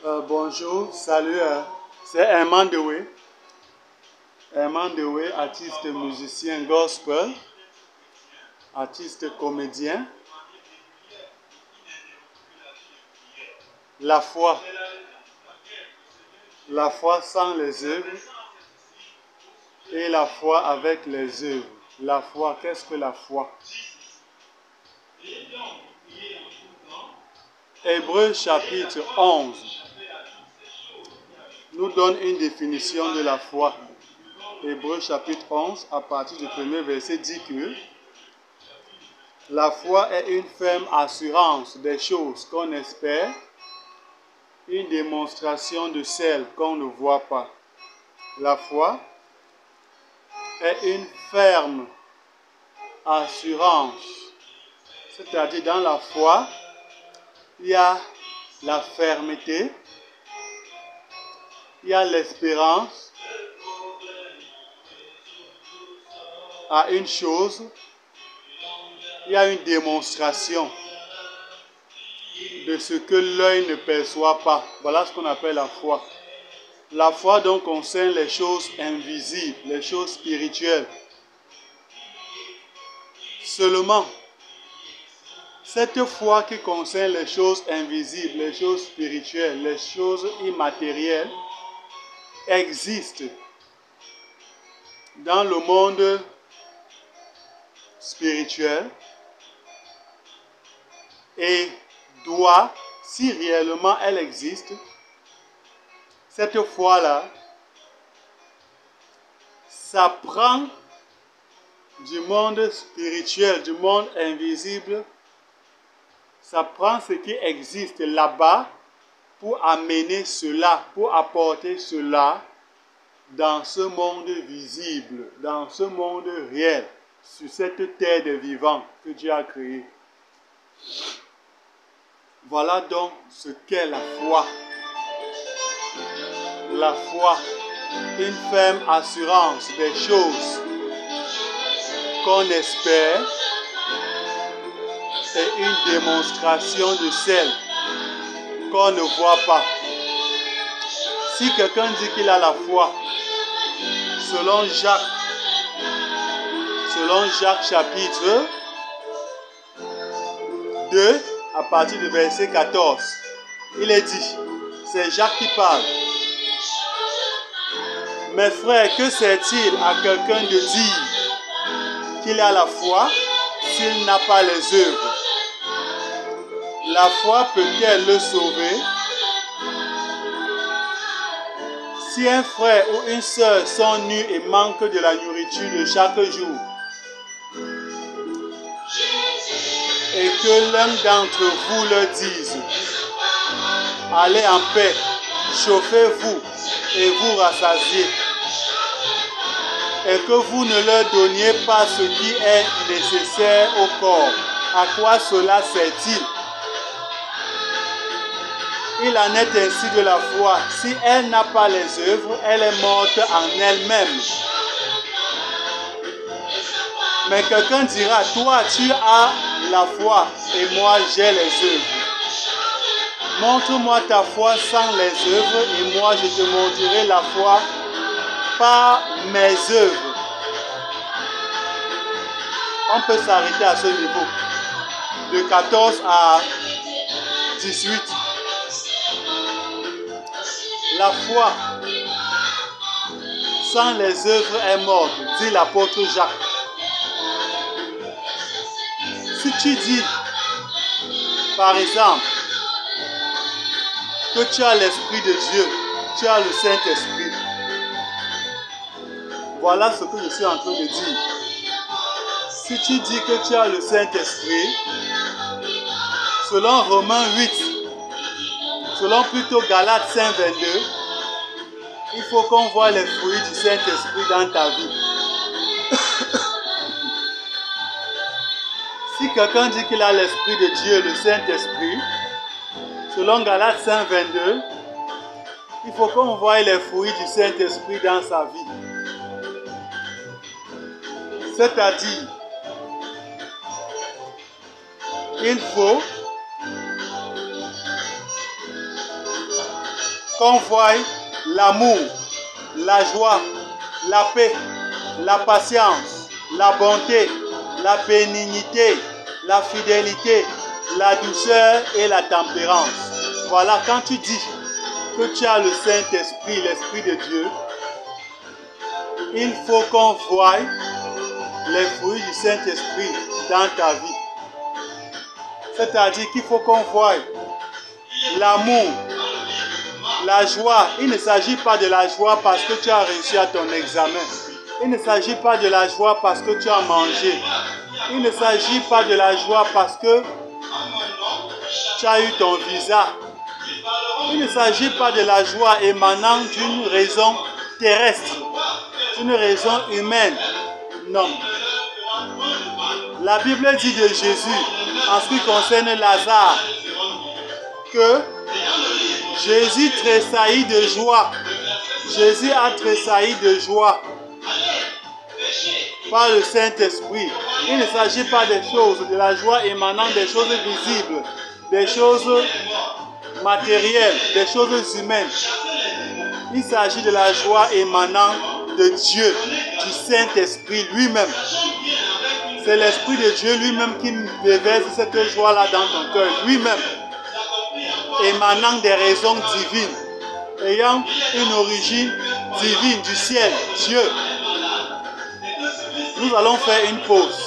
Bonjour, salut, c'est Herman Dewey. Herman Dewey, artiste musicien gospel, artiste comédien. La foi sans les œuvres et la foi avec les œuvres. La foi, qu'est-ce que la foi? Hébreux chapitre 11 nous donne une définition de la foi. Hébreux chapitre 11, à partir du premier verset, dit que la foi est une ferme assurance des choses qu'on espère, une démonstration de celles qu'on ne voit pas. La foi est une ferme assurance. C'est-à-dire, dans la foi, il y a la fermeté, il y a l'espérance à une chose, il y a une démonstration de ce que l'œil ne perçoit pas. Voilà ce qu'on appelle la foi. La foi donc concerne les choses invisibles, les choses spirituelles. Seulement, cette foi qui concerne les choses invisibles, les choses spirituelles, les choses immatérielles, existe dans le monde spirituel et doit, si réellement elle existe, cette foi-là, ça prend du monde spirituel, du monde invisible, ça prend ce qui existe là-bas pour amener cela, pour apporter cela dans ce monde visible, dans ce monde réel, sur cette terre des vivants que Dieu a créée. Voilà donc ce qu'est la foi. La foi, une ferme assurance des choses qu'on espère et une démonstration de celles qu'on ne voit pas. Si quelqu'un dit qu'il a la foi, selon Jacques chapitre 2, à partir du verset 14, il est dit, c'est Jacques qui parle. Mes frères, que sert-il à quelqu'un de dire qu'il a la foi s'il n'a pas les œuvres? La foi peut-elle le sauver? Si un frère ou une sœur sont nus et manquent de la nourriture de chaque jour, et que l'un d'entre vous leur dise, allez en paix, chauffez-vous et vous rassasiez, et que vous ne leur donniez pas ce qui est nécessaire au corps, à quoi cela sert-il? Il en est ainsi de la foi. Si elle n'a pas les œuvres, elle est morte en elle-même. Mais quelqu'un dira, toi tu as la foi et moi j'ai les œuvres. Montre-moi ta foi sans les œuvres et moi je te montrerai la foi par mes œuvres. On peut s'arrêter à ce niveau. De 14 à 18. La foi sans les œuvres est morte, dit l'apôtre Jacques. Si tu dis, par exemple, que tu as l'Esprit de Dieu, tu as le Saint-Esprit. Voilà ce que je suis en train de dire. Si tu dis que tu as le Saint-Esprit, selon Romains 8, selon plutôt Galates 5, 22, il faut qu'on voit les fruits du Saint-Esprit dans ta vie. Si quelqu'un dit qu'il a l'Esprit de Dieu, le Saint-Esprit, selon Galates 5, 22, il faut qu'on voie les fruits du Saint-Esprit dans sa vie. C'est-à-dire, il faut qu'on voie l'amour, la joie, la paix, la patience, la bonté, la bénignité, la fidélité, la douceur et la tempérance. Voilà, quand tu dis que tu as le Saint-Esprit, l'Esprit de Dieu, il faut qu'on voie les fruits du Saint-Esprit dans ta vie. C'est-à-dire qu'il faut qu'on voie l'amour, la joie. Il ne s'agit pas de la joie parce que tu as réussi à ton examen. Il ne s'agit pas de la joie parce que tu as mangé. Il ne s'agit pas de la joie parce que tu as eu ton visa. Il ne s'agit pas de la joie émanant d'une raison terrestre, d'une raison humaine. Non. La Bible dit de Jésus, en ce qui concerne Lazare, que Jésus tressaillit de joie. Jésus a tressailli de joie par le Saint-Esprit. Il ne s'agit pas des choses, de la joie émanant des choses visibles, des choses matérielles, des choses humaines. Il s'agit de la joie émanant de Dieu, du Saint-Esprit lui-même. C'est l'Esprit de Dieu lui-même qui déverse cette joie-là dans ton cœur, lui-même, émanant des raisons divines, ayant une origine divine du ciel, Dieu. Nous allons faire une pause.